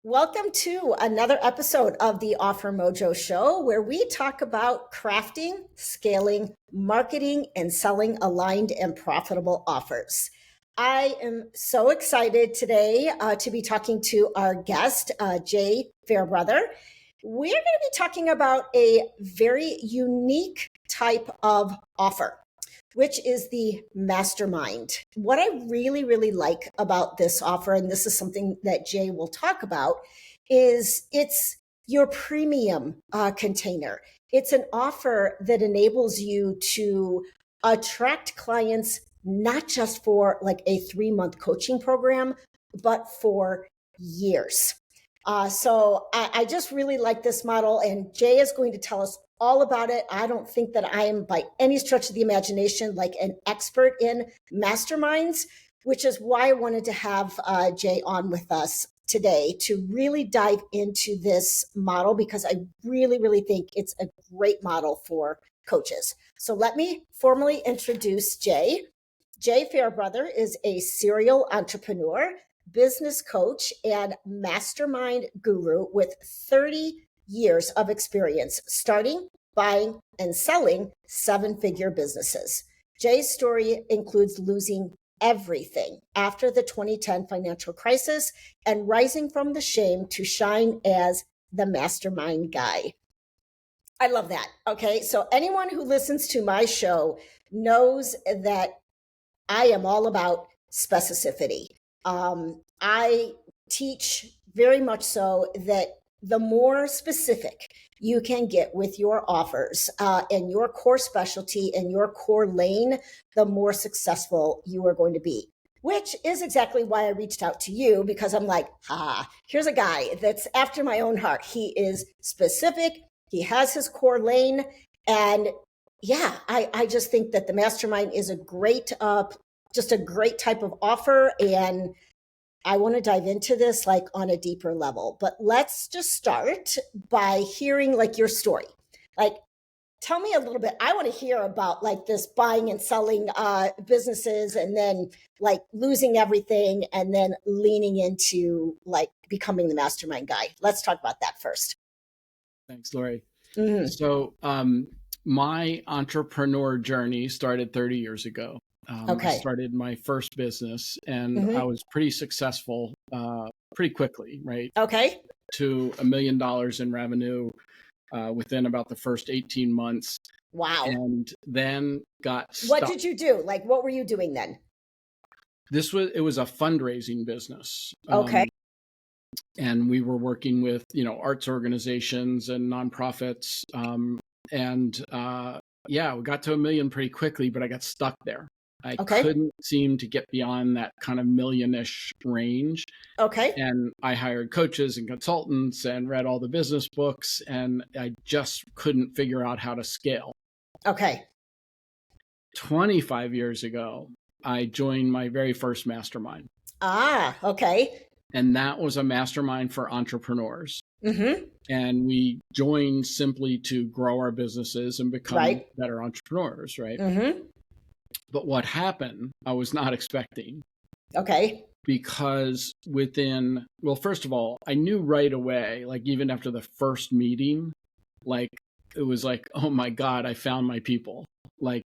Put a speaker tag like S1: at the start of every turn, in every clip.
S1: Welcome to another episode of the Offer Mojo Show, where we talk about crafting, scaling, marketing, and selling aligned and profitable offers. I am so excited today to be talking to our guest, Jay Fairbrother. We're going to be talking about a very unique type of offer, which is the Mastermind. What I really, really like about this offer, and this is something that Jay will talk about, is it's your premium container. It's an offer that enables you to attract clients, not just for like a 3-month coaching program, but for years. So I just really like this model, and Jay is going to tell us all about it. I don't think that I am by any stretch of the imagination like an expert in masterminds, which is why I wanted to have Jay on with us today to really dive into this model, because I really, really think it's a great model for coaches. So let me formally introduce Jay. Jay Fairbrother is a serial entrepreneur, business coach, and mastermind guru with 30 years of experience starting, buying, and selling 7-figure businesses. Jay's story includes losing everything after the 2010 financial crisis and rising from the shame to shine as the mastermind guy. I love that. Okay. So anyone who listens to my show knows that I am all about specificity. I teach very much so that the more specific you can get with your offers and your core specialty and your core lane, the more successful you are going to be. Which is exactly why I reached out to you, because I'm like, here's a guy that's after my own heart. He is specific. He has his core lane. And yeah, I just think that the mastermind is a great, just a great type of offer. And I want to dive into this like on a deeper level, but let's just start by hearing like your story. Like, tell me a little bit. I want to hear about like this buying and selling businesses, and then like losing everything, and then leaning into like becoming the mastermind guy. Let's talk about that first.
S2: Thanks, Lori.
S1: Mm-hmm.
S2: So my entrepreneur journey started 30 years ago. I started my first business, and I was pretty successful pretty quickly, right?
S1: Okay.
S2: To $1 million in revenue within about the first 18 months.
S1: Wow.
S2: And then got stuck.
S1: What did you do? Like, what were you doing then?
S2: It was a fundraising business.
S1: Okay.
S2: And we were working with, arts organizations and nonprofits. We got to $1 million pretty quickly, but I got stuck there. I couldn't seem to get beyond that kind of million-ish range.
S1: Okay.
S2: And I hired coaches and consultants and read all the business books, and I just couldn't figure out how to scale.
S1: Okay.
S2: 25 years ago, I joined my very first mastermind.
S1: Okay.
S2: And that was a mastermind for entrepreneurs.
S1: Mm-hmm.
S2: And we joined simply to grow our businesses and become better entrepreneurs, right?
S1: Mm-hmm.
S2: But what happened, I was not expecting.
S1: Okay.
S2: Because first of all, I knew right away, like even after the first meeting, like it was like, oh my God, I found my people. Like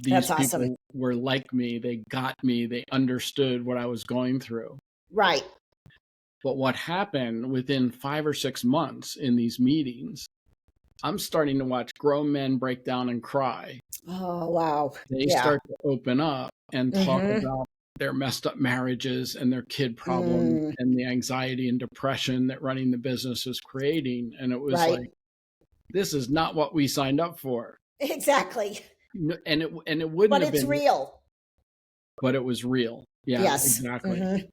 S2: these people were like me. They got me. They understood what I was going through.
S1: Right.
S2: But what happened within 5 or 6 months in these meetings, I'm starting to watch grown men break down and cry.
S1: Oh, wow.
S2: They start to open up and talk about their messed up marriages and their kid problems and the anxiety and depression that running the business is creating. And it was like, this is not what we signed up for.
S1: Exactly.
S2: And it wouldn't have been. But
S1: it's real.
S2: But it was real. Yeah,
S1: yes.
S2: Exactly. Mm-hmm.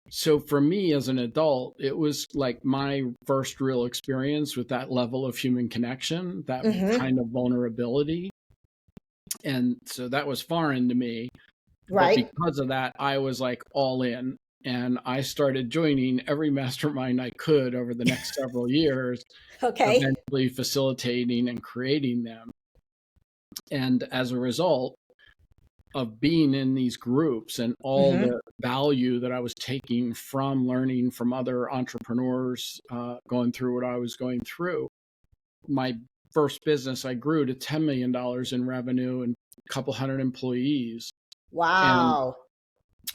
S2: So for me as an adult, it was like my first real experience with that level of human connection, that kind of vulnerability. And so that was foreign to me. Right. But because of that, I was like all in. And I started joining every mastermind I could over the next several years, eventually facilitating and creating them. And as a result, of being in these groups and all
S1: Mm-hmm.
S2: the value that I was taking from learning from other entrepreneurs, going through what I was going through. My first business, I grew to $10 million in revenue and a couple hundred employees. And
S1: Wow.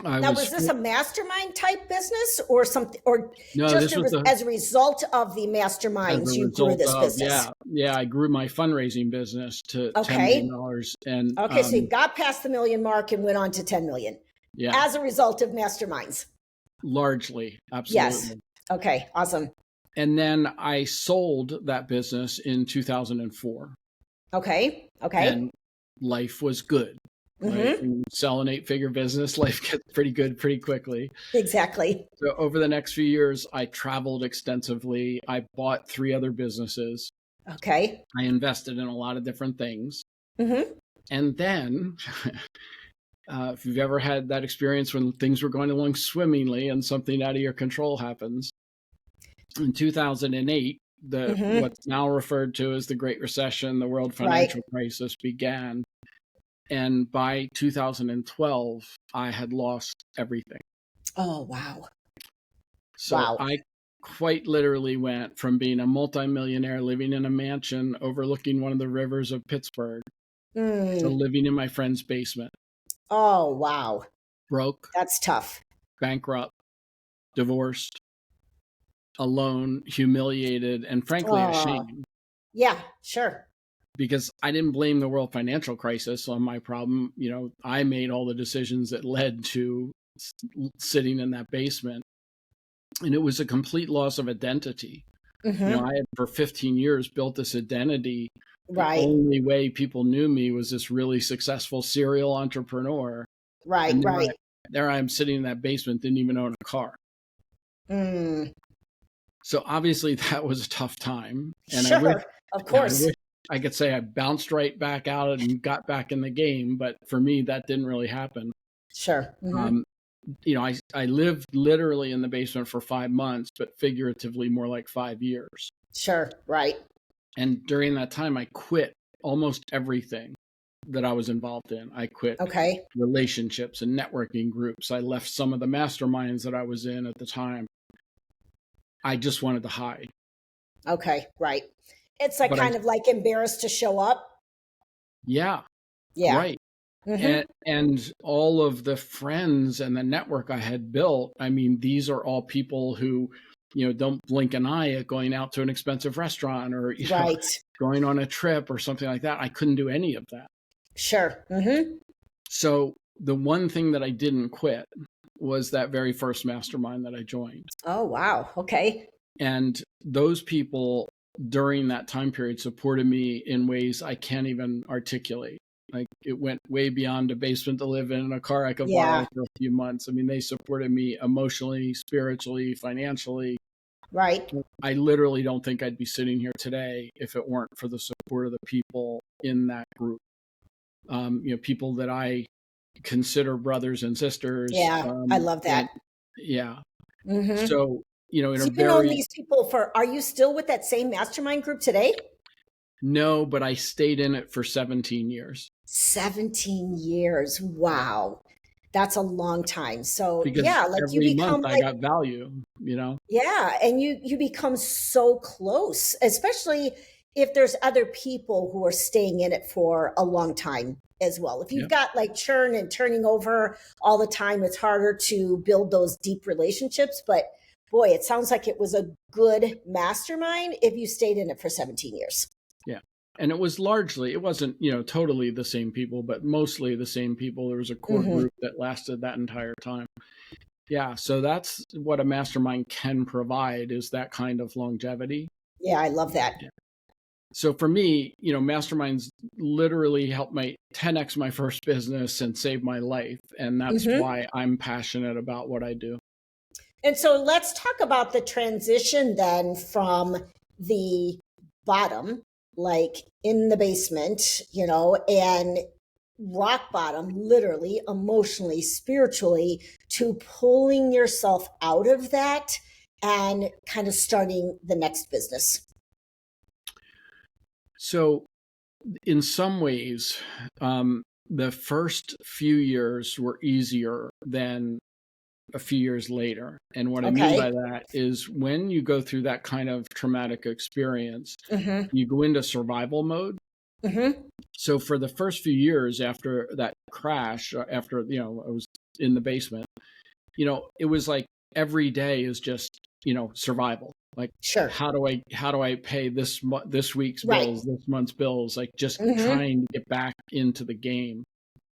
S2: I
S1: Now,
S2: was,
S1: was this a mastermind type business or something, or
S2: no,
S1: just
S2: this was
S1: as a result of the
S2: as
S1: masterminds,
S2: a
S1: you grew
S2: result
S1: this
S2: of,
S1: business?
S2: I grew my fundraising business to $10
S1: Okay.
S2: million. And
S1: Okay. So you got past the million mark and went on to 10 million
S2: yeah,
S1: as a result of masterminds.
S2: largely,
S1: Yes.
S2: absolutely.
S1: Okay. Awesome.
S2: And then I sold that business in 2004.
S1: Okay. Okay.
S2: And life was good. Right?
S1: Mm-hmm.
S2: When you sell an 8-figure business, life gets pretty good pretty quickly.
S1: Exactly.
S2: So over the next few years, I traveled extensively. I bought 3 other businesses.
S1: Okay.
S2: I invested in a lot of different things.
S1: Mm-hmm.
S2: And then, if you've ever had that experience when things were going along swimmingly and something out of your control happens, in 2008,
S1: Mm-hmm.
S2: what's now referred to as the Great Recession, the world
S1: Right.
S2: financial crisis began. And by 2012, I had lost everything.
S1: Oh, wow.
S2: So
S1: Wow.
S2: I quite literally went from being a multimillionaire living in a mansion overlooking one of the rivers of Pittsburgh to
S1: Mm.
S2: living in my friend's basement,
S1: Oh, wow.
S2: broke,
S1: That's tough.
S2: bankrupt, divorced, alone, humiliated, and frankly
S1: Oh,
S2: ashamed.
S1: yeah, sure.
S2: Because I didn't blame the world financial crisis on my problem. I made all the decisions that led to sitting in that basement. And it was a complete loss of identity.
S1: Mm-hmm.
S2: I had for 15 years built this identity. The
S1: Right.
S2: only way people knew me was this really successful serial entrepreneur.
S1: Right.
S2: And
S1: Right.
S2: there I am sitting in that basement, didn't even own a car.
S1: Mm.
S2: So obviously that was a tough time. And
S1: Sure. Of
S2: I
S1: course.
S2: wish I could say I bounced right back out and got back in the game. But for me, that didn't really happen.
S1: Sure. Mm-hmm.
S2: I lived literally in the basement for 5 months, but figuratively more like 5 years.
S1: Sure. Right.
S2: And during that time, I quit almost everything that I was involved in. I quit
S1: Okay.
S2: relationships and networking groups. I left some of the masterminds that I was in at the time. I just wanted to hide.
S1: Okay. Right. It's like
S2: But
S1: kind of like embarrassed to show up.
S2: yeah,
S1: Yeah.
S2: right.
S1: Mm-hmm.
S2: And all of the friends and the network I had built, I mean, these are all people who, don't blink an eye at going out to an expensive restaurant or,
S1: Right.
S2: going on a trip or something like that. I couldn't do any of that.
S1: Sure. Mm-hmm.
S2: So the one thing that I didn't quit was that very first mastermind that I joined.
S1: Oh, wow. Okay.
S2: And those people during that time period supported me in ways I can't even articulate. Like it went way beyond a basement to live in and a car I could borrow
S1: Yeah.
S2: for a few months. I mean, they supported me emotionally, spiritually, financially.
S1: Right.
S2: I literally don't think I'd be sitting here today if it weren't for the support of the people in that group. People that I consider brothers and sisters.
S1: Yeah. I love that.
S2: Yeah.
S1: Mm-hmm.
S2: So, in
S1: So
S2: a
S1: you've known
S2: very,
S1: these people are you still with that same mastermind group today?
S2: no, but I stayed in it for 17 years.
S1: 17 years. Wow. That's a long time. So
S2: Because
S1: yeah, like you
S2: every month
S1: become
S2: I
S1: like,
S2: got value,
S1: yeah, and you become so close, especially if there's other people who are staying in it for a long time as well. If you've
S2: Yep.
S1: got like churn and turning over all the time, it's harder to build those deep relationships. But boy, it sounds like it was a good mastermind if you stayed in it for 17 years.
S2: Yeah. And it wasn't, totally the same people, but mostly the same people. There was a core
S1: Mm-hmm.
S2: group that lasted that entire time. Yeah. So that's what a mastermind can provide, is that kind of longevity.
S1: Yeah, I love that.
S2: Yeah. So for me, masterminds literally helped 10x my first business and save my life. And that's
S1: Mm-hmm.
S2: why I'm passionate about what I do.
S1: And so let's talk about the transition then from the bottom, like in the basement, and rock bottom, literally, emotionally, spiritually, to pulling yourself out of that and kind of starting the next business.
S2: So in some ways, the first few years were easier than a few years later. And what I mean by that is when you go through that kind of traumatic experience, you go into survival mode. So for the first few years after that crash, after, I was in the basement, it was like every day is just, survival. Like, how do I pay this week's bills, this month's bills, like just trying to get back into the game.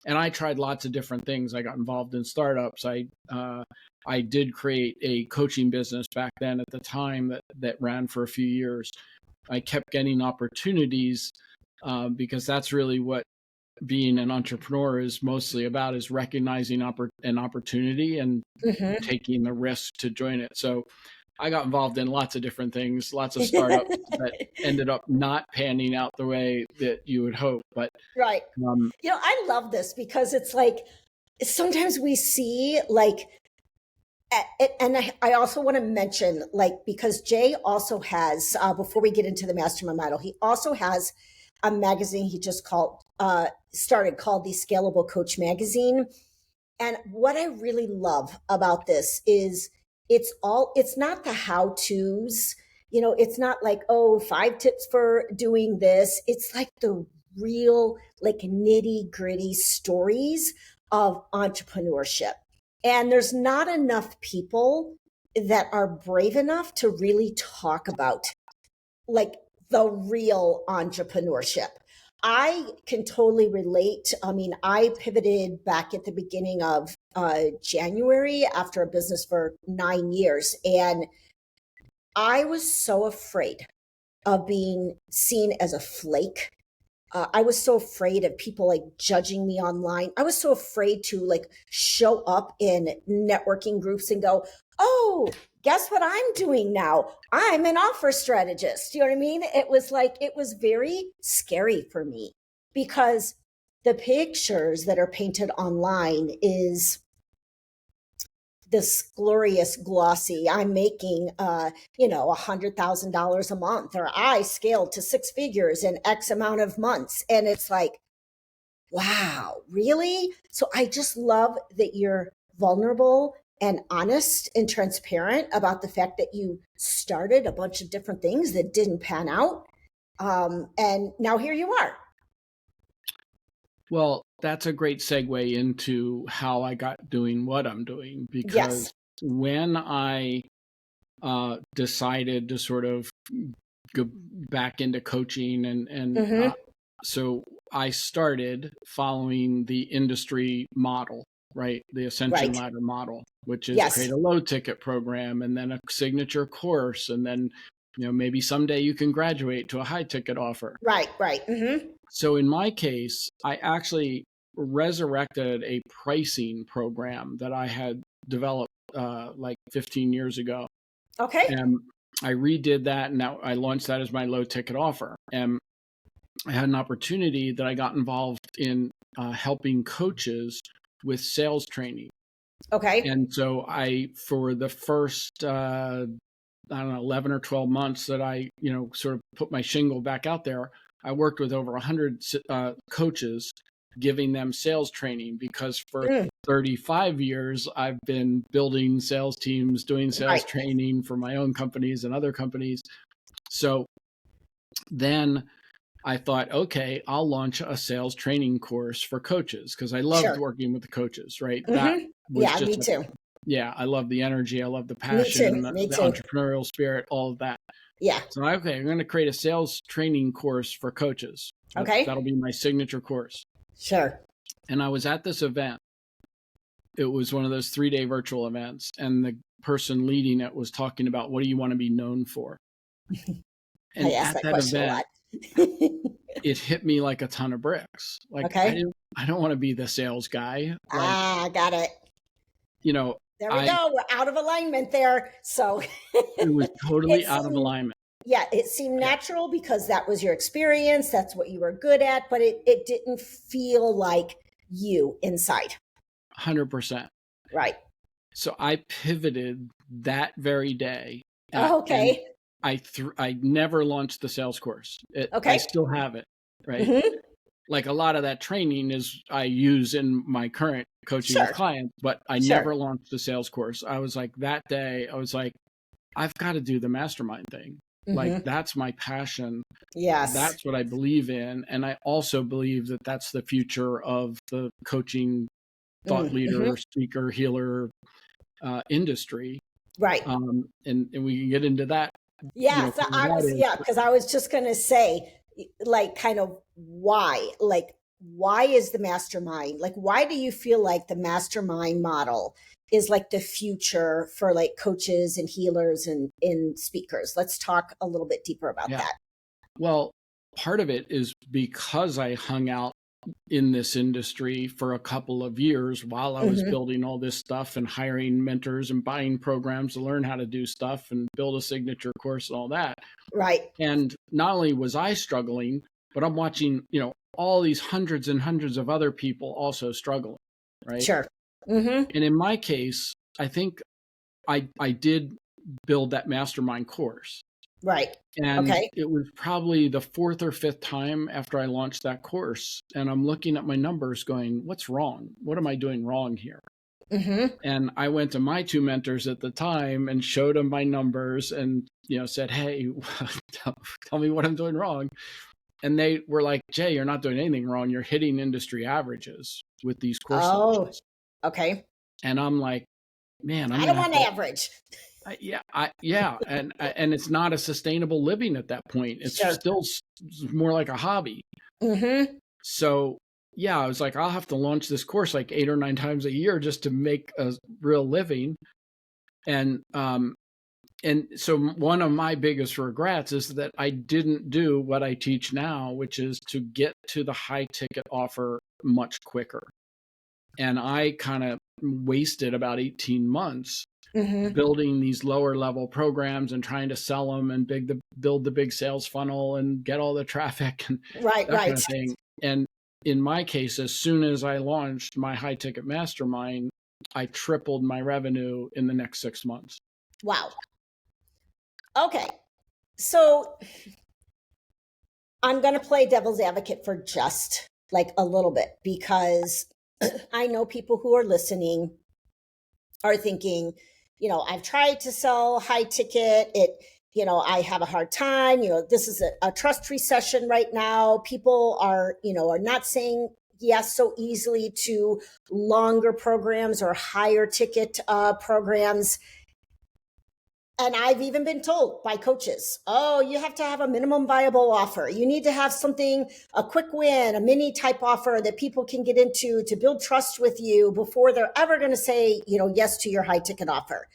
S2: And I tried lots of different things. I got involved in startups. I did create a coaching business back then at the time that ran for a few years. I kept getting opportunities because that's really what being an entrepreneur is mostly about, is recognizing an opportunity and taking the risk to join it. So I got involved in lots of different things, lots of startups that ended up not panning out the way that you would hope. But
S1: I love this because it's like sometimes we see like, and I also want to mention, like, because Jay also has, before we get into the mastermind model, he also has a magazine he just started called the Scalable Coach Magazine. And what I really love about this is it's not the how-tos, it's not like, 5 tips for doing this. It's like the real, like, nitty-gritty stories of entrepreneurship. And there's not enough people that are brave enough to really talk about like the real entrepreneurship. I can totally relate. I mean, I pivoted back at the beginning of January after a business for 9 years. And I was so afraid of being seen as a flake. I was so afraid of people like judging me online. I was so afraid to like show up in networking groups and go, oh, guess what I'm doing now? I'm an offer strategist. You know what I mean? It was very scary for me because the pictures that are painted online is this glorious glossy, I'm making, $100,000 a month, or I scaled to 6 figures in X amount of months. And it's like, wow, really? So I just love that you're vulnerable and honest and transparent about the fact that you started a bunch of different things that didn't pan out. And now here you are.
S2: Well, that's a great segue into how I got doing what I'm doing, because when I decided to sort of go back into coaching and so I started following the industry model, right? The Ascension Ladder model, which is create a low ticket program and then a signature course. And then, maybe someday you can graduate to a high ticket offer.
S1: Right.
S2: So in my case, I actually resurrected a pricing program that I had developed like 15 years ago.
S1: Okay.
S2: And I redid that, and now I launched that as my low ticket offer. And I had an opportunity that I got involved in helping coaches with sales training.
S1: Okay.
S2: And so for the first, 11 or 12 months that I, sort of put my shingle back out there, I worked with over 100 coaches, giving them sales training, because for 35 years, I've been building sales teams, doing sales training for my own companies and other companies. So then I thought, okay, I'll launch a sales training course for coaches, because I loved working with the coaches, right? That was
S1: me too.
S2: I love the energy. I love the passion, the entrepreneurial spirit, all of that.
S1: Yeah.
S2: So, okay, I'm going to create a sales training course for coaches. That'll be my signature course.
S1: Sure.
S2: And I was at this event. It was one of those 3-day virtual events. And the person leading it was talking about, what do you want to be known for? And
S1: I asked that question a lot.
S2: It hit me like a ton of bricks. Like, I don't want to be the sales guy.
S1: Got it. There we go. We're out of alignment there. So
S2: it was totally out of alignment.
S1: Yeah, it seemed natural because that was your experience. That's what you were good at, but it didn't feel like you inside.
S2: 100%.
S1: Right.
S2: So I pivoted that very day.
S1: Okay.
S2: I never launched the sales course. I still have it. Right. like a lot of that training is I use in my current coaching with
S1: Sure.
S2: clients, but I
S1: Sure.
S2: never launched a sales course. I was like, that day, I was like, I've got to do the mastermind thing. Like, that's my passion.
S1: Yes.
S2: That's what I believe in. And I also believe that that's the future of the coaching thought leader, speaker, healer industry.
S1: Right.
S2: And we can get into that.
S1: Yeah. So because I was just going to say, like, kind of why, like, why is the mastermind, like, why do you feel like the mastermind model is like the future for like coaches and healers and speakers? Let's talk a little bit deeper about that.
S2: Well, part of it is because I hung out in this industry for a couple of years while I was building all this stuff and hiring mentors and buying programs to learn how to do stuff and build a signature course and all that.
S1: Right.
S2: And not only was I struggling, but I'm watching, all these hundreds and hundreds of other people also struggling. Right.
S1: Sure.
S2: And in my case, I think I did build that mastermind course.
S1: Right.
S2: And it was probably the fourth or fifth time after I launched that course. And I'm looking at my numbers going, what's wrong? What am I doing wrong here? And I went to my two mentors at the time and showed them my numbers and, said, hey, tell me what I'm doing wrong. And they were like, Jay, you're not doing anything wrong. You're hitting industry averages with these course launches.
S1: Okay.
S2: And I'm like, man,
S1: I don't want average.
S2: And it's not a sustainable living at that point. It's still more like a hobby. So I was like, I'll have to launch this course like 8 or 9 times a year just to make a real living. And so one of my biggest regrets is that I didn't do what I teach now, which is to get to the high ticket offer much quicker. And I kind of wasted about 18 months building these lower level programs and trying to sell them and build the big sales funnel and get all the traffic and that kind of thing. And in my case, as soon as I launched my high ticket mastermind, I tripled my revenue in the next 6 months.
S1: Wow. Okay. So I'm going to play devil's advocate for just like a little bit, because I know people who are listening are thinking, I've tried to sell high ticket. I have a hard time. This is a trust recession right now. People are not saying yes so easily to longer programs or higher ticket programs. And I've even been told by coaches, oh, you have to have a minimum viable offer. You need to have something, a quick win, a mini type offer that people can get into to build trust with you before they're ever going to say, yes to your high ticket offer.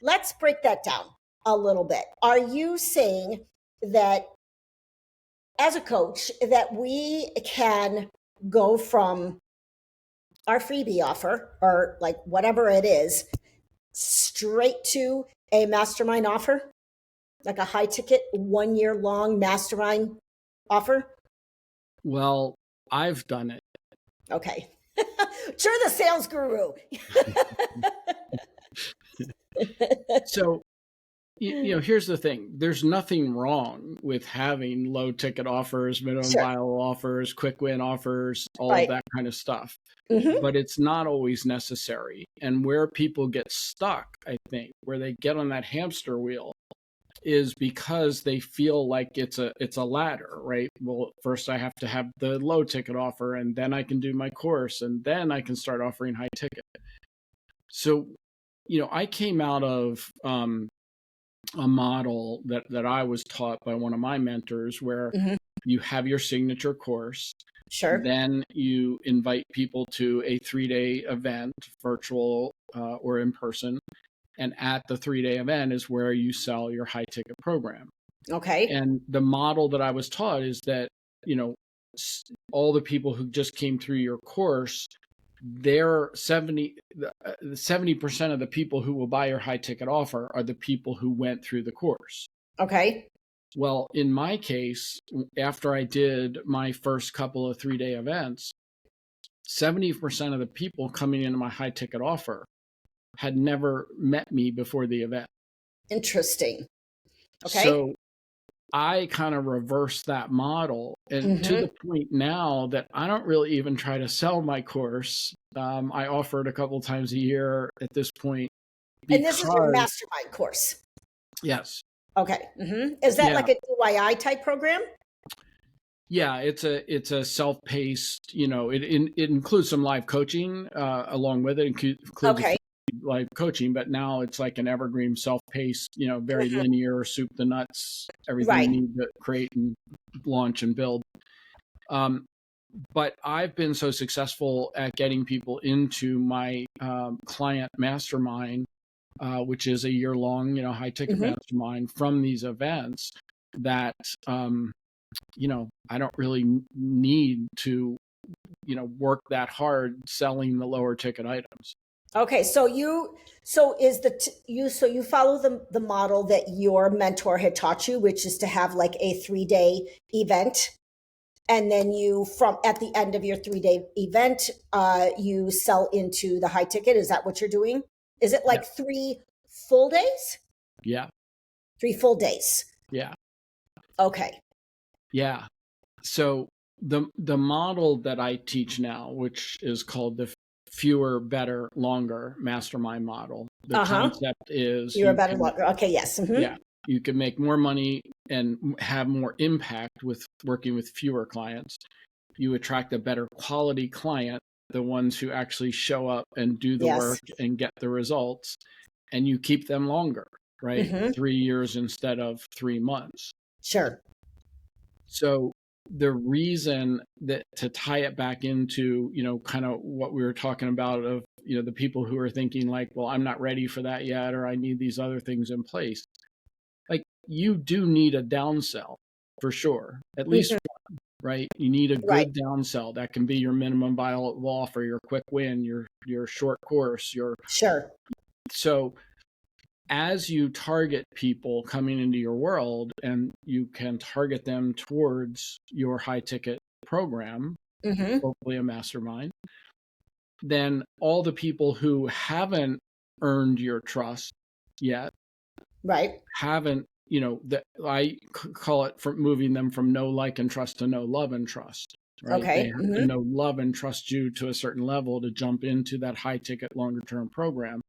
S1: Let's break that down a little bit. Are you saying that as a coach that we can go from our freebie offer or like whatever it is straight to a mastermind offer, like a high ticket 1 year long mastermind offer?
S2: Well, I've done it.
S1: Okay. You're the sales guru.
S2: So, here's the thing. There's nothing wrong with having low ticket offers, minimum viable offers, quick win offers, all of that kind of stuff. But it's not always necessary. And where people get stuck, I think, where they get on that hamster wheel is because they feel like it's a ladder, right? Well, first I have to have the low ticket offer, and then I can do my course, and then I can start offering high ticket. So, I came out of a model that I was taught by one of my mentors where you have your signature course.
S1: Sure.
S2: Then you invite people to a 3-day event, virtual or in person. And at the 3-day event is where you sell your high ticket program.
S1: Okay.
S2: And the model that I was taught is that, all the people who just came through your course, they're 70% of the people who will buy your high ticket offer are the people who went through the course.
S1: Okay.
S2: Well, in my case, after I did my first couple of 3-day events, 70% of the people coming into my high ticket offer had never met me before the event.
S1: Interesting. Okay.
S2: So I kind of reversed that model, and to the point now that I don't really even try to sell my course. I offer it a couple times a year at this point
S1: And this is your
S2: because
S1: mastermind course.
S2: yes.
S1: Okay. Is that
S2: Yeah.
S1: like a DIY type program?
S2: Yeah, it's a self-paced, it includes some live coaching along with it. Includes a
S1: Okay.
S2: few live coaching, but now it's like an evergreen self-paced, very linear, soup to nuts, everything you
S1: Right.
S2: need to create and launch and build. But I've been so successful at getting people into my client mastermind, which is a year-long, high ticket mastermind from these events that I don't really need to, work that hard selling the lower ticket items.
S1: Okay. So you follow the model that your mentor had taught you, which is to have like a 3-day event. And then at the end of your 3-day event, you sell into the high ticket. Is that what you're doing? Is it like 3 full days?
S2: Yeah.
S1: 3 full days.
S2: Yeah.
S1: Okay.
S2: Yeah. So the model that I teach now, which is called the fewer, better, longer mastermind model, the concept is
S1: Fewer, better, longer. Okay. Yes.
S2: Yeah, you can make more money and have more impact with working with fewer clients. You attract a better quality client, the ones who actually show up and do the work and get the results, and you keep them longer, right? 3 years instead of 3 months.
S1: Sure.
S2: So the reason that to tie it back into, kind of what we were talking about of, the people who are thinking like, well, I'm not ready for that yet, or I need these other things in place. Like you do need a downsell for sure, at least one, right? You need a good downsell. That can be your minimum viable offer, your quick win, your short course,
S1: Sure.
S2: So as you target people coming into your world and you can target them towards your high ticket program, hopefully a mastermind, then all the people who haven't earned your trust yet, haven't, I call it from moving them from know, like, and trust to know, love, and trust. Right?
S1: Okay.
S2: They have to know, love, and trust you to a certain level to jump into that high ticket, longer term program.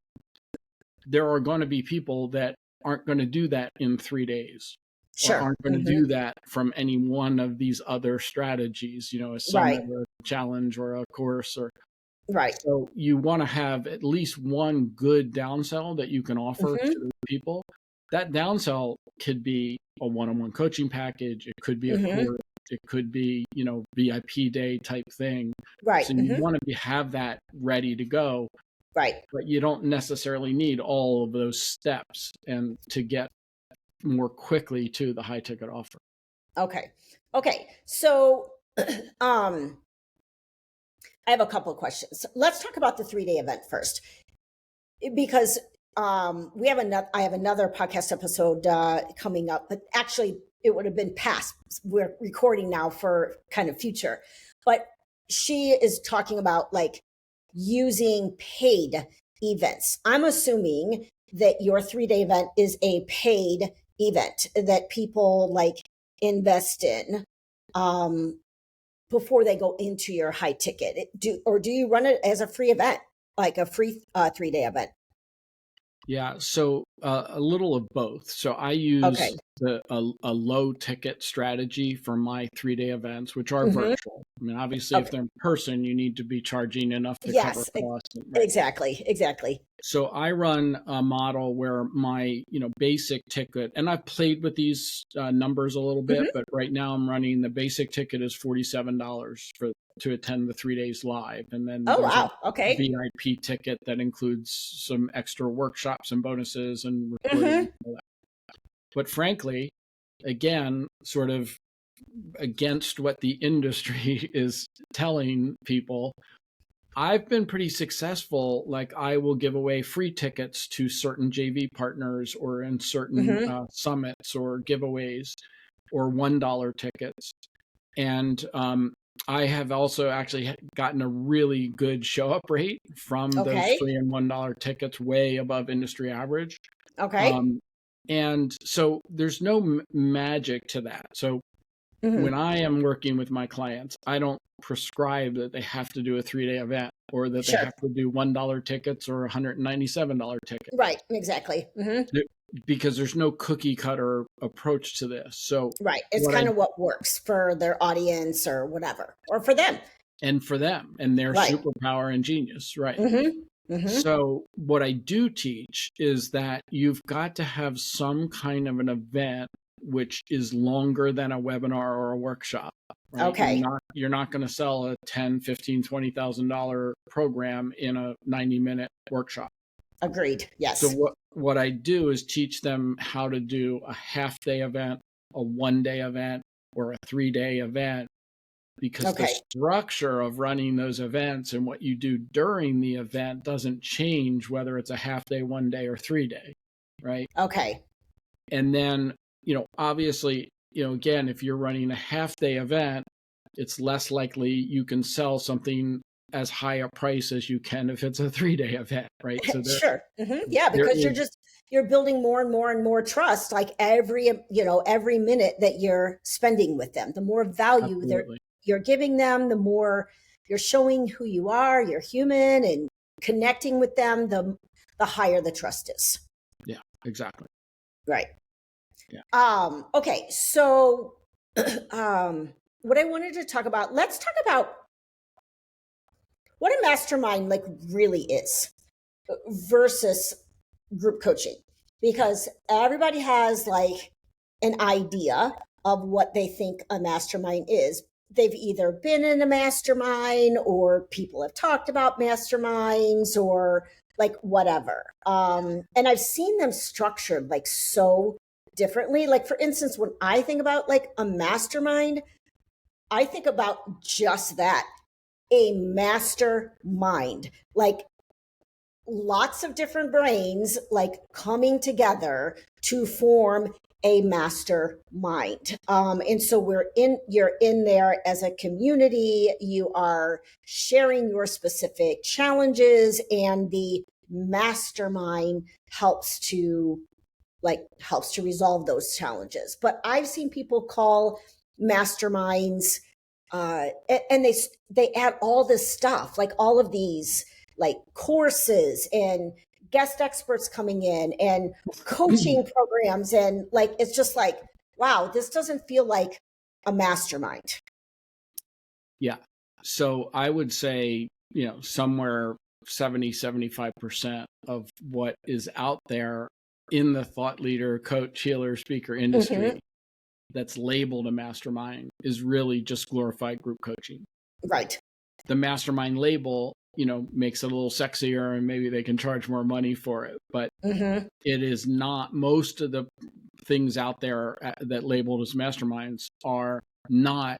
S2: There are going to be people that aren't going to do that in 3 days. Or aren't going to do that from any one of these other strategies, a summit or a challenge or a course So you want to have at least one good downsell that you can offer to the people. That downsell could be a one-on-one coaching package. It could be a course. It could be, VIP day type thing. So you want to have that ready to go. But you don't necessarily need all of those steps and to get more quickly to the high ticket offer.
S1: Okay. So, I have a couple of questions. Let's talk about the 3-day event first, because I have another podcast episode coming up, but actually it would have been past. We're recording now for kind of future, but she is talking about like using paid events. I'm assuming that your 3-day event is a paid event that people like invest in before they go into your high ticket. Do you run it as a free event, like a free 3-day event?
S2: Yeah, so a little of both. So I use a low ticket strategy for my 3-day events, which are virtual. I mean, obviously, if they're in person, you need to be charging enough to cover costs.
S1: Exactly.
S2: So I run a model where my basic ticket, and I've played with these numbers a little bit, but right now I'm running the basic ticket is $47 to attend the 3 days live, and then a VIP ticket that includes some extra workshops and bonuses and recording and all that. But frankly, again, sort of against what the industry is telling people, I've been pretty successful. Like I will give away free tickets to certain JV partners or in certain summits or giveaways or $1 tickets. And I have also actually gotten a really good show up rate from those free and $1 tickets, way above industry average. And so there's no magic to that. So when I am working with my clients, I don't prescribe that they have to do a 3-day event or that they
S1: Sure.
S2: have to do $1 tickets or $197 tickets.
S1: Right. Exactly.
S2: Because there's no cookie cutter approach to this. So
S1: Right. It's kind of what works for their audience or whatever, or for them.
S2: And for them and their
S1: Right.
S2: superpower and genius. Right. So what I do teach is that you've got to have some kind of an event which is longer than a webinar or a workshop. Right?
S1: Okay.
S2: You're not going to sell a $10, $15, $20,000 program in a 90-minute workshop.
S1: Agreed. Yes.
S2: So what I do is teach them how to do a half-day event, a 1-day event, or a 3-day event, because the structure of running those events and what you do during the event doesn't change whether it's a half-day, 1-day, or 3-day, right?
S1: Okay.
S2: And then, obviously, again, if you're running a half-day event, it's less likely you can sell something as high a price as you can if it's a 3-day event, right? So
S1: sure. Yeah, because you're building more and more and more trust, like every minute that you're spending with them, the more value you're giving them, the more you're showing who you are, you're human, and connecting with them, the higher the trust is.
S2: Yeah, exactly.
S1: Right.
S2: Yeah.
S1: Okay. So, what I wanted to talk about, let's talk about what a mastermind really is versus group coaching, because everybody has an idea of what they think a mastermind is. They've either been in a mastermind or people have talked about masterminds or whatever. And I've seen them structured so differently. For instance, when I think about a mastermind, I think about just that, a mastermind, lots of different brains coming together to form a mastermind. And so you're in there as a community, you are sharing your specific challenges, and the mastermind helps to resolve those challenges. But I've seen people call masterminds and they add all this stuff, all of these courses and guest experts coming in and coaching programs, and it's just wow, this doesn't feel like a mastermind.
S2: Yeah. So I would say, somewhere 70-75% of what is out there in the thought leader, coach, healer, speaker industry that's labeled a mastermind is really just glorified group coaching.
S1: Right.
S2: The mastermind label, makes it a little sexier and maybe they can charge more money for it. But it is not, most of the things out there that labeled as masterminds are not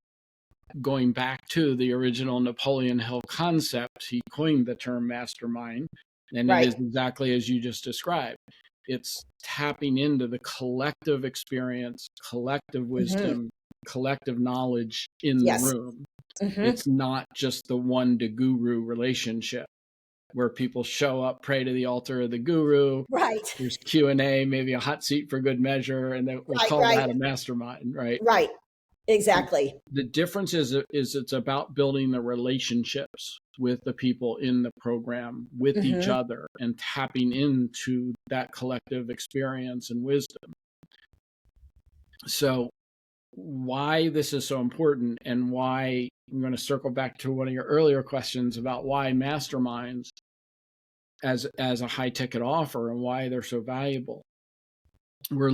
S2: going back to the original Napoleon Hill concept. He coined the term mastermind, and it is exactly as you just described. It's tapping into the collective experience, collective wisdom, collective knowledge in the room. It's not just the one to guru relationship where people show up, pray to the altar of the guru.
S1: Right.
S2: There's Q&A, maybe a hot seat for good measure, and then we'll call that a mastermind, right?
S1: Right. Exactly.
S2: The difference is it's about building the relationships with the people in the program, with each other, and tapping into that collective experience and wisdom. So why this is so important, and why I'm going to circle back to one of your earlier questions about why masterminds as a high ticket offer and why they're so valuable. We're,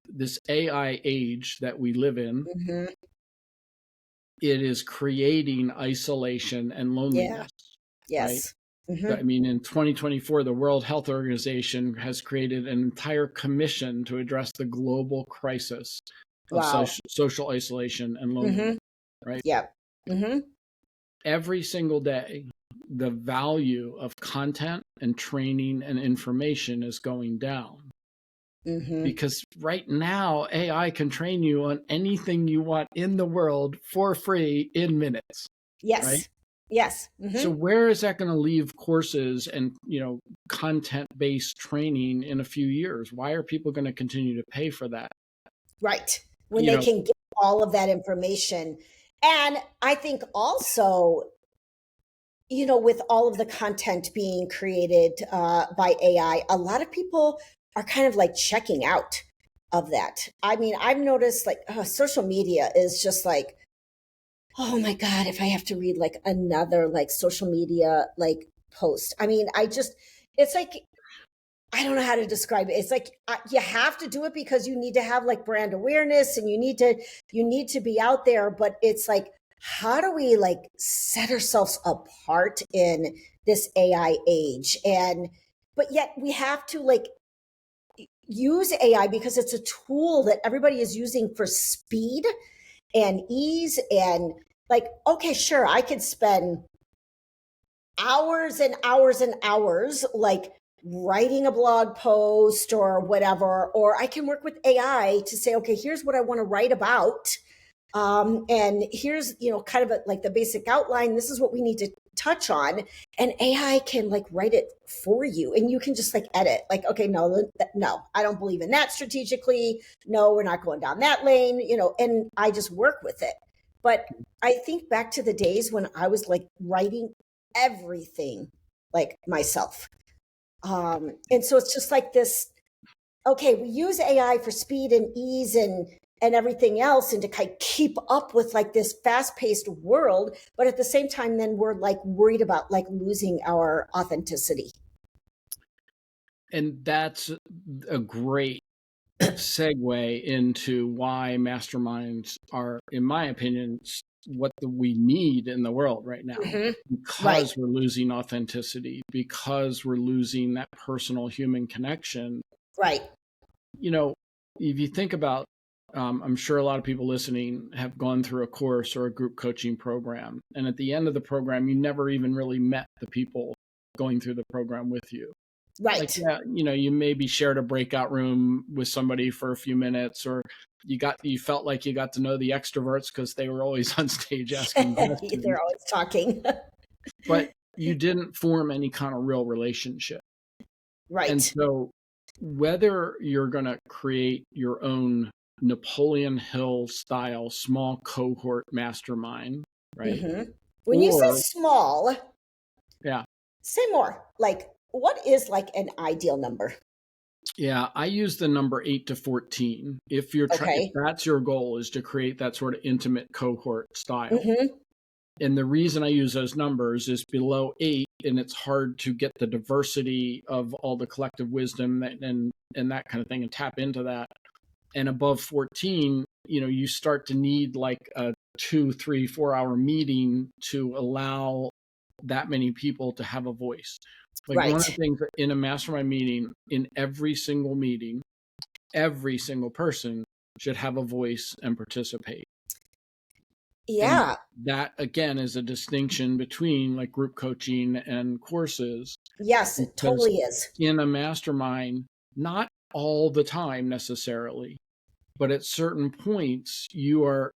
S2: this AI age that we live in, it is creating isolation and loneliness.
S1: Yeah. Yes.
S2: Right? I mean, in 2024, the World Health Organization has created an entire commission to address the global crisis of social isolation and loneliness. Right?
S1: Yeah.
S2: Every single day, the value of content and training and information is going down. Because right now, AI can train you on anything you want in the world for free in minutes.
S1: Yes.
S2: Right?
S1: Yes.
S2: So where is that going to leave courses and, content-based training in a few years? Why are people going to continue to pay for that?
S1: Right. When
S2: You
S1: they
S2: know,
S1: can get all of that information. And I think also, with all of the content being created by AI, a lot of people are kind of like checking out of that. I mean, I've noticed like social media is just like, oh my God, if I have to read like another like social media like post. I mean, it's like, I don't know how to describe it. It's like you have to do it because you need to have like brand awareness and you need to be out there, but it's like, how do we like set ourselves apart in this AI age? But yet we have to like use AI because it's a tool that everybody is using for speed and ease. And like, okay, sure, I could spend hours and hours and hours like writing a blog post or whatever, or I can work with AI to say, okay, here's what I want to write about. And here's, kind of like the basic outline. This is what we need to touch on. And AI can like write it for you and you can just like edit like, okay, no, I don't believe in that strategically. No, we're not going down that lane, and I just work with it. But I think back to the days when I was like writing everything like myself. And so it's just like this, okay, we use AI for speed and ease and everything else and to kind of keep up with like this fast-paced world, but at the same time then we're like worried about like losing our authenticity.
S2: and that's a great segue into why masterminds are, in my opinion, what we need in the world right now.
S1: Right.
S2: Because we're losing authenticity, because we're losing that personal human connection.
S1: Right.
S2: If you think about, I'm sure a lot of people listening have gone through a course or a group coaching program. And at the end of the program, you never even really met the people going through the program with you.
S1: Right.
S2: Like, yeah, you maybe shared a breakout room with somebody for a few minutes, or you felt like you got to know the extroverts because they were always on stage asking questions.
S1: They're always talking.
S2: But you didn't form any kind of real relationship.
S1: Right.
S2: And so whether you're going to create your own Napoleon Hill style small cohort mastermind, right?
S1: When you say small,
S2: yeah,
S1: say more. Like, what is like an ideal number?
S2: Yeah, I use the number 8 to 14. If if that's your goal, is to create that sort of intimate cohort style. And the reason I use those numbers is below 8, and it's hard to get the diversity of all the collective wisdom and that kind of thing and tap into that. And above 14, you start to need like a 2, 3, 4 hour meeting to allow that many people to have a voice. Like one of the things in a mastermind meeting, in every single meeting, every single person should have a voice and participate.
S1: Yeah.
S2: And that again is a distinction between like group coaching and courses.
S1: Yes, it totally is.
S2: In a mastermind, not all the time necessarily, but at certain points you are,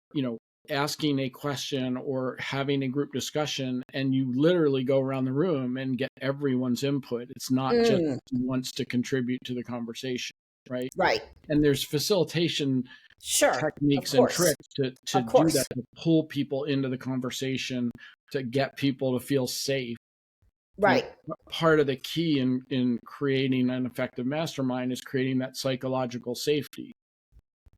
S2: asking a question or having a group discussion, and you literally go around the room and get everyone's input. It's not just who wants to contribute to the conversation, right?
S1: Right.
S2: And there's facilitation techniques and tricks to do that, to pull people into the conversation, to get people to feel safe.
S1: Right.
S2: Part of the key in creating an effective mastermind is creating that psychological safety.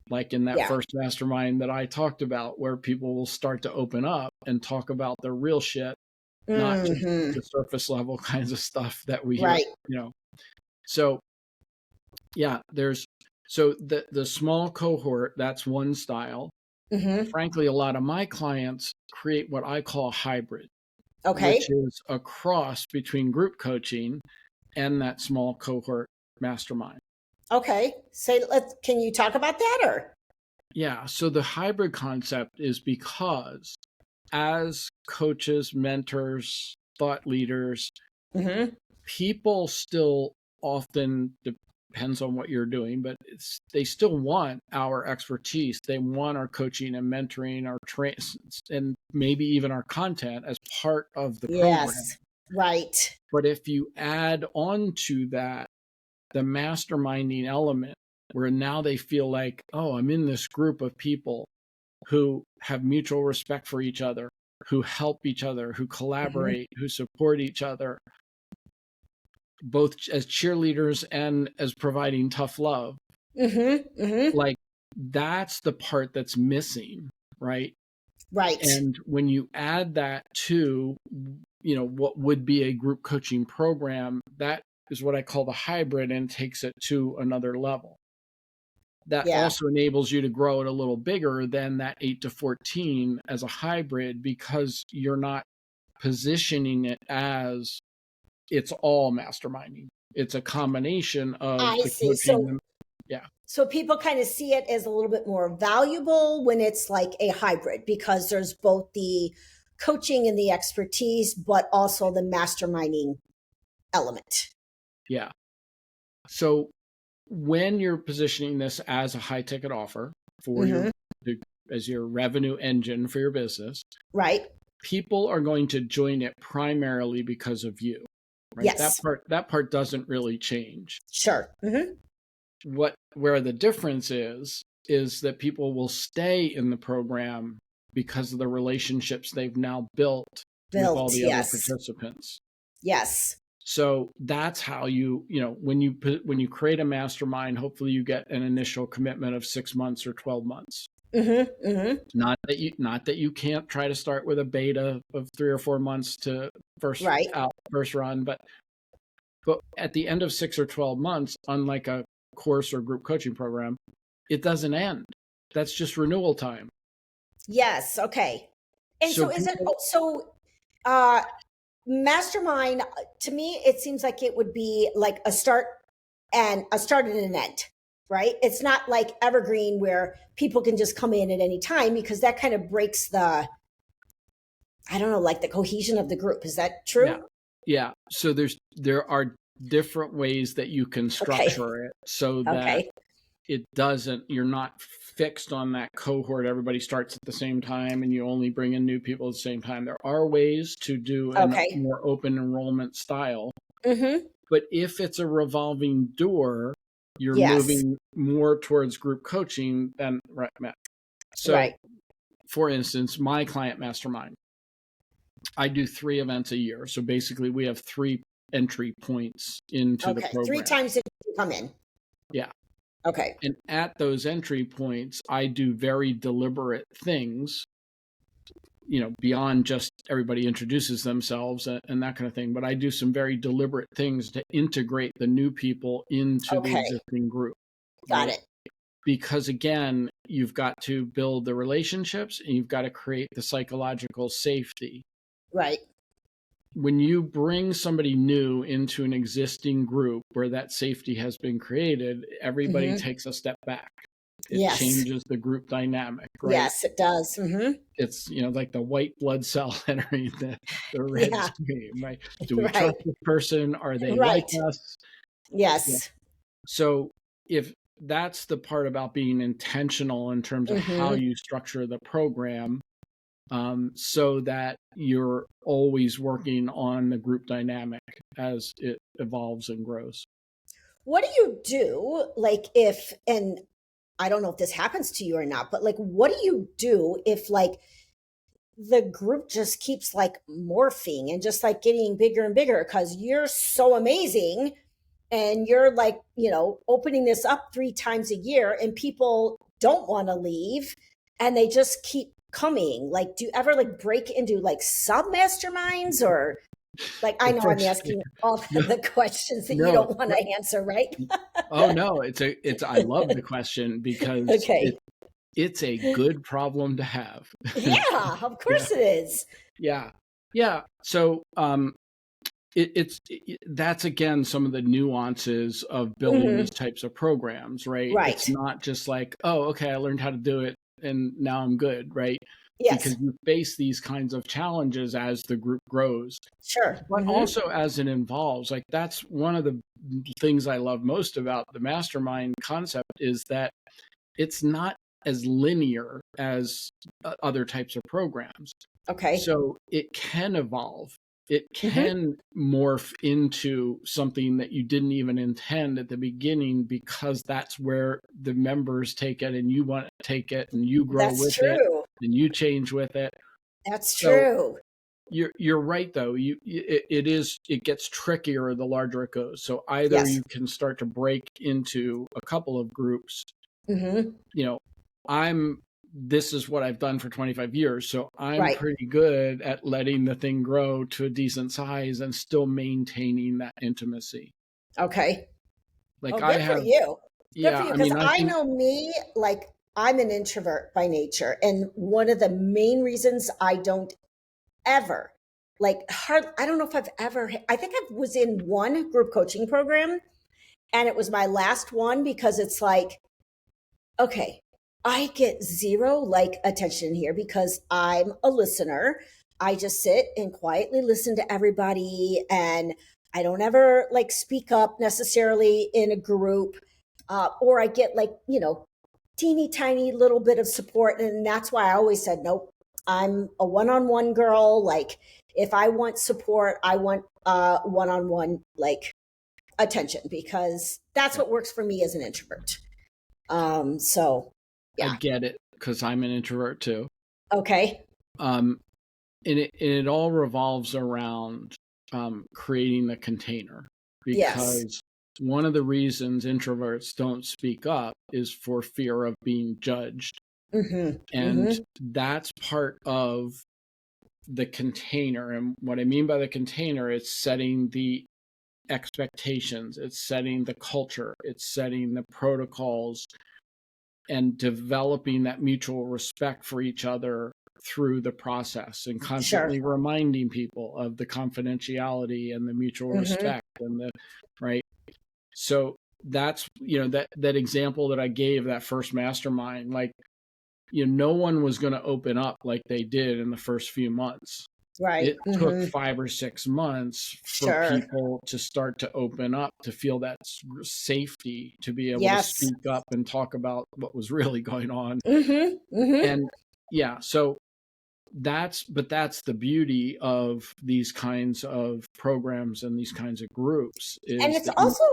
S2: Like in that first mastermind that I talked about, where people will start to open up and talk about their real shit, not just the surface level kinds of stuff that we hear, So yeah, so the small cohort, that's one style. Frankly, a lot of my clients create what I call a hybrid, which is a cross between group coaching and that small cohort mastermind.
S1: Okay. Can you talk about that or?
S2: Yeah. So the hybrid concept is because as coaches, mentors, thought leaders, people still often depends on what you're doing, but they still want our expertise. They want our coaching and mentoring, our trains, and maybe even our content as part of the program.
S1: Yes, right.
S2: But if you add on to that the masterminding element, where now they feel like, oh, I'm in this group of people who have mutual respect for each other, who help each other, who collaborate, who support each other, both as cheerleaders and as providing tough love. Like, that's the part that's missing, right?
S1: Right.
S2: And when you add that to, what would be a group coaching program, that is what I call the hybrid, and takes it to another level. That also enables you to grow it a little bigger than that 8 to 14 as a hybrid, because you're not positioning it as it's all masterminding. It's a combination of
S1: the coaching. So people kind of see it as a little bit more valuable when it's like a hybrid, because there's both the coaching and the expertise, but also the masterminding element.
S2: Yeah. So when you're positioning this as a high ticket offer for as your revenue engine for your business,
S1: right?
S2: People are going to join it primarily because of you. Right?
S1: Yes.
S2: That part doesn't really change.
S1: Sure.
S2: Where the difference is that people will stay in the program because of the relationships they've now built with all the other participants.
S1: Yes. So
S2: that's how when you create a mastermind, hopefully you get an initial commitment of 6 months or 12 months. Not that you can't try to start with a beta of 3 or 4 months to first run, but at the end of 6 or 12 months, unlike a course or group coaching program, it doesn't end. That's just renewal time.
S1: Yes. Okay. And so is it mastermind? To me, it seems like it would be like a start and an end, right? It's not like evergreen where people can just come in at any time, because that kind of breaks the cohesion of the group. Is that true?
S2: Yeah. So there are different ways that you can structure it so that you're not fixed on that cohort. Everybody starts at the same time and you only bring in new people at the same time. There are ways to do a more open enrollment style. But if it's a revolving door, you're moving more towards group coaching than Matt. So for instance, my client mastermind, I do 3 events a year. So basically we have 3 entry points into the program.
S1: 3 times that you come in.
S2: Yeah.
S1: Okay.
S2: And at those entry points, I do very deliberate things, beyond just everybody introduces themselves and that kind of thing. But I do some very deliberate things to integrate the new people into the existing group.
S1: Got it.
S2: Because again, you've got to build the relationships and you've got to create the psychological safety.
S1: Right.
S2: When you bring somebody new into an existing group where that safety has been created, everybody takes a step back. It changes the group dynamic, right?
S1: Yes, it does.
S2: It's, like the white blood cell entering the red stream, right? Do we trust this person? Are they like us?
S1: Yes.
S2: Yeah. So if that's the part about being intentional in terms of how you structure the program, so that you're always working on the group dynamic as it evolves and grows.
S1: What do you do, like, if, and I don't know if this happens to you or not, but like, what do you do if like the group just keeps like morphing and just like getting bigger and bigger because you're so amazing and you're like, opening this up 3 times a year and people don't want to leave and they just keep coming? Like, do you ever like break into like sub masterminds, or like, I know I'm asking all the questions that you don't want to answer, right?
S2: Oh no, I love the question because it's a good problem to have.
S1: Yeah, of course it is.
S2: Yeah. So that's again some of the nuances of building these types of programs, right? It's not just like, oh, okay, I learned how to do it and now I'm good, right?
S1: Yes.
S2: because you face these kinds of challenges as the group grows.
S1: Sure.
S2: But also as it evolves, like that's one of the things I love most about the mastermind concept is that it's not as linear as other types of programs.
S1: Okay.
S2: So it can evolve. It can morph into something that you didn't even intend at the beginning, because that's where the members take it and you want to take it and you grow
S1: That's
S2: with it
S1: true.
S2: and you change with it.
S1: That's
S2: So
S1: true.
S2: you're right though. It gets trickier the larger it goes. So either
S1: Yes.
S2: you can start to break into a couple of groups.
S1: Mm-hmm.
S2: You know, this is what I've done for 25 years. So I'm
S1: Right.
S2: pretty good at letting the thing grow to a decent size and still maintaining that intimacy.
S1: Okay.
S2: Like
S1: Oh,
S2: I
S1: good for
S2: have,
S1: you. Good for
S2: yeah,
S1: you.
S2: I
S1: Because
S2: mean, I
S1: I
S2: think,
S1: know me, like, I'm an introvert by nature. And one of the main reasons I don't ever, I don't know if I've ever, I think I was in one group coaching program, and it was my last one, because it's like, okay, I get zero like attention here because I'm a listener. I just sit and quietly listen to everybody, and I don't ever like speak up necessarily in a group, or I get like, teeny tiny little bit of support. And that's why I always said, nope, I'm a one-on-one girl. Like, if I want support, I want one-on-one like attention, because that's what works for me as an introvert. So
S2: I
S1: yeah.
S2: get it because I'm an introvert too.
S1: Okay.
S2: And it all revolves around creating the container,
S1: Yes.
S2: because one of the reasons introverts don't speak up is for fear of being judged.
S1: Mm-hmm.
S2: And
S1: Mm-hmm.
S2: that's part of the container. And what I mean by the container, it's setting the expectations, it's setting the culture, it's setting the protocols, and developing that mutual respect for each other through the process, and
S1: Sure.
S2: constantly reminding people of the confidentiality and the mutual
S1: Mm-hmm.
S2: respect and the right. So that's, that example that I gave, that first mastermind, like, no one was going to open up like they did in the first few months.
S1: Right.
S2: It took
S1: Mm-hmm.
S2: 5 or 6 months for
S1: Sure.
S2: people to start to open up, to feel that safety, to be able to
S1: Yes.
S2: speak up and talk about what was really going on.
S1: Mm-hmm. Mm-hmm.
S2: And yeah, so that's the beauty of these kinds of programs and these kinds of groups,
S1: And
S2: is
S1: it's
S2: that
S1: also,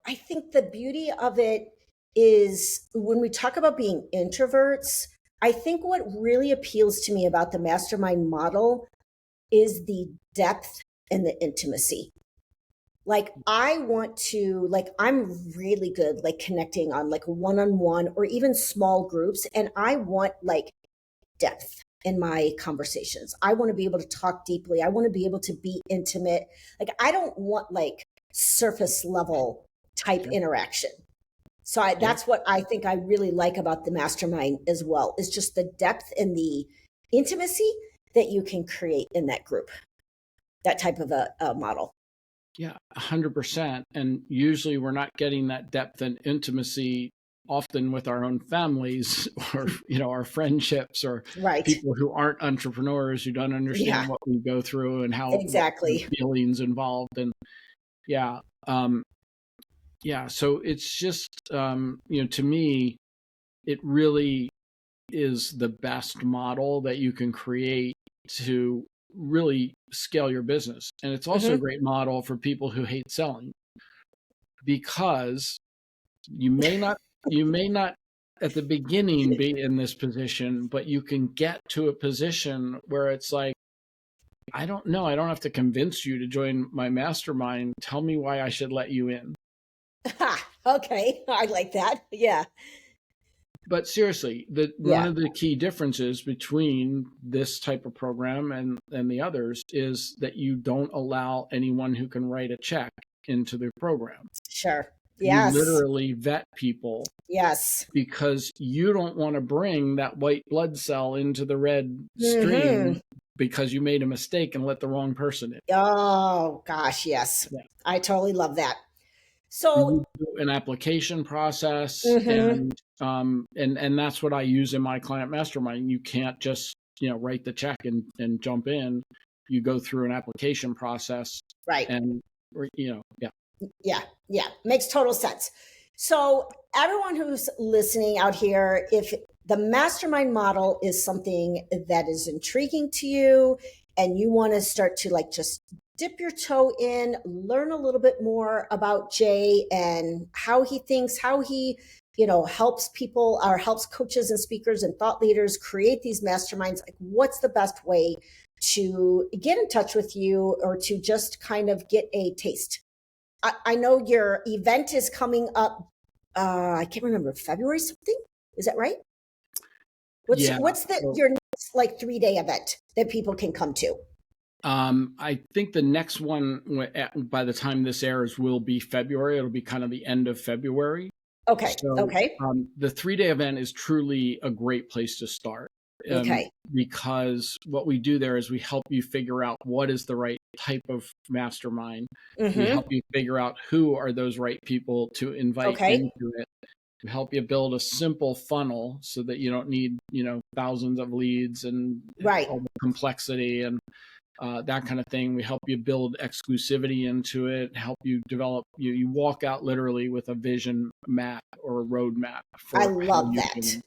S1: I think the beauty of it is when we talk about being introverts, I think what really appeals to me about the mastermind model is the depth and the intimacy. Like, I want to, like, I'm really good like connecting on like one-on-one or even small groups, and I want like depth in my conversations. I want to be able to talk deeply. I want to be able to be intimate. Like, I don't want like surface level type
S2: sure,
S1: interaction. So
S2: yeah,
S1: that's what I think I really like about the mastermind as well, is just the depth and the intimacy that you can create in that group, that type of a model.
S2: yeah, 100%. And usually we're not getting that depth and intimacy often with our own families, or our friendships, or
S1: Right.
S2: people who aren't entrepreneurs, who don't
S1: Yeah,
S2: understand what we go through and how what the
S1: exactly.
S2: feelings involved. And yeah, yeah, so it's just, to me, it really is the best model that you can create to really scale your business. And it's also a
S1: Hmm.
S2: great model for people who hate selling, because you may not at the beginning be in this position, but you can get to a position where it's like, I don't know, I don't have to convince you to join my mastermind. Tell me why I should let you in.
S1: Okay, I like that. Yeah.
S2: But seriously, one
S1: Yeah.
S2: of the key differences between this type of program and the others is that you don't allow anyone who can write a check into the program.
S1: Sure.
S2: You
S1: Yes.
S2: literally vet people,
S1: Yes.
S2: because you don't want to bring that white blood cell into the red
S1: Hmm.
S2: stream because you made a mistake and let the wrong person in.
S1: Oh gosh, yes.
S2: Yeah.
S1: I totally love that.
S2: And
S1: So,
S2: we do an application process,
S1: hmm,
S2: and that's what I use in my client mastermind. You can't just write the check and jump in. You go through an application process.
S1: Right.
S2: And,
S1: Yeah. Makes total sense. So everyone who's listening out here, if the mastermind model is something that is intriguing to you and you want to start to just dip your toe in, learn a little bit more about Jay and how he thinks, how he, helps people or helps coaches and speakers and thought leaders create these masterminds, what's the best way to get in touch with you or to just kind of get a taste? I know your event is coming up. I can't remember, February something. Is that right? What's your next 3-day event that people can come to?
S2: I think the next one, by the time this airs, will be February. It'll be kind of the end of February.
S1: Okay.
S2: So,
S1: okay.
S2: The 3-day event is truly a great place to start.
S1: Okay.
S2: Because what we do there is we help you figure out what is the right type of mastermind.
S1: Mm-hmm.
S2: We help you figure out who are those right people to invite into it. We help you build a simple funnel so that you don't need, thousands of leads and all the complexity and that kind of thing. We help you build exclusivity into it, help you develop, you walk out literally with a vision map or a roadmap.
S1: I love that.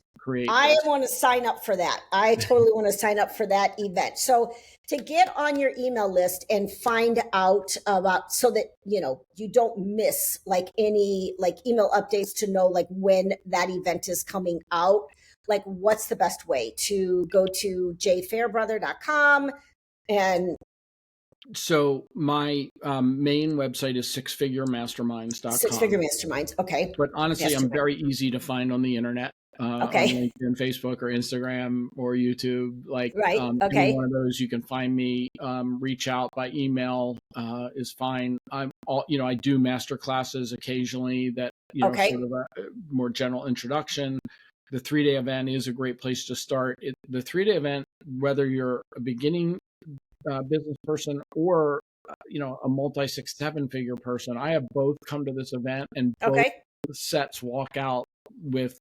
S1: I want to sign up for that. I totally want to sign up for that event. So to get on your email list and find out about, so that, you don't miss any email updates to know when that event is coming out, what's the best way to go to jayfairbrother.com? And
S2: so my main website is sixfiguremasterminds.com.
S1: Six-Figure Masterminds. Okay.
S2: But honestly, I'm very easy to find on the internet. On LinkedIn, Facebook, or Instagram, or YouTube. Any one of those, you can find me. Reach out by email is fine. I do master classes occasionally that sort of a more general introduction. The 3-day event is a great place to start. The 3-day event, whether you're a beginning business person or a multi 6-7 figure person, I have both come to this event, and both sets walk out with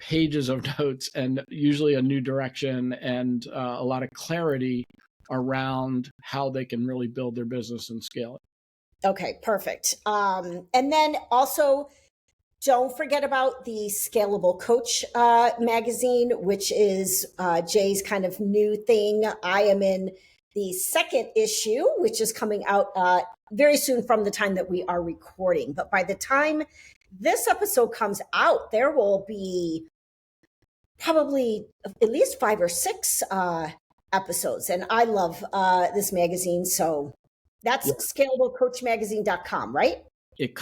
S2: pages of notes and usually a new direction and a lot of clarity around how they can really build their business and scale it.
S1: Okay, perfect. And then also, don't forget about the Scalable Coach magazine, which is Jay's kind of new thing. I am in the 2nd issue, which is coming out very soon from the time that we are recording. But by the time this episode comes out, there will be probably at least 5 or 6 episodes. And I love this magazine. So that's scalablecoachmagazine.com, right?
S2: It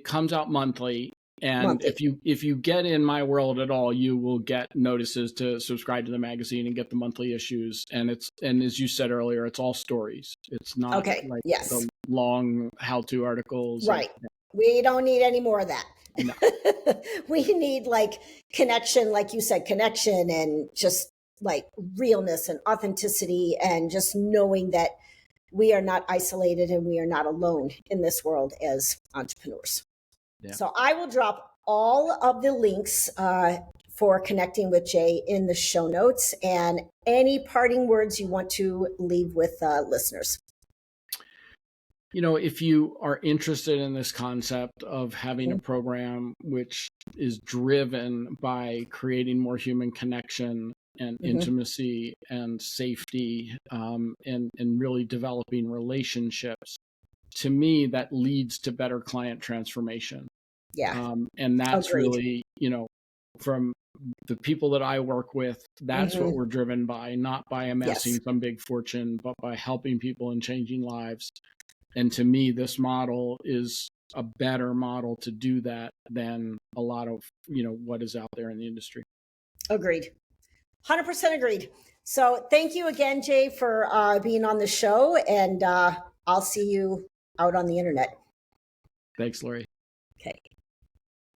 S2: comes out monthly. And if you get in my world at all, you will get notices to subscribe to the magazine and get the monthly issues. And as you said earlier, it's all stories. It's not the long how-to articles.
S1: Right. We don't need any more of that. No. We need connection, like you said, connection and just realness and authenticity and just knowing that we are not isolated and we are not alone in this world as entrepreneurs. Yeah. So I will drop all of the links for connecting with Jay in the show notes, and any parting words you want to leave with listeners.
S2: If you are interested in this concept of having a program which is driven by creating more human connection and intimacy and safety, and really developing relationships, to me, that leads to better client transformation.
S1: Yeah.
S2: And that's really, from the people that I work with, that's what we're driven by, not by amassing some big fortune, but by helping people and changing lives. And to me, this model is a better model to do that than a lot of, what is out there in the industry.
S1: Agreed. 100% agreed. So thank you again, Jay, for being on the show, and I'll see you out on the internet.
S2: Thanks, Lori.
S1: Okay.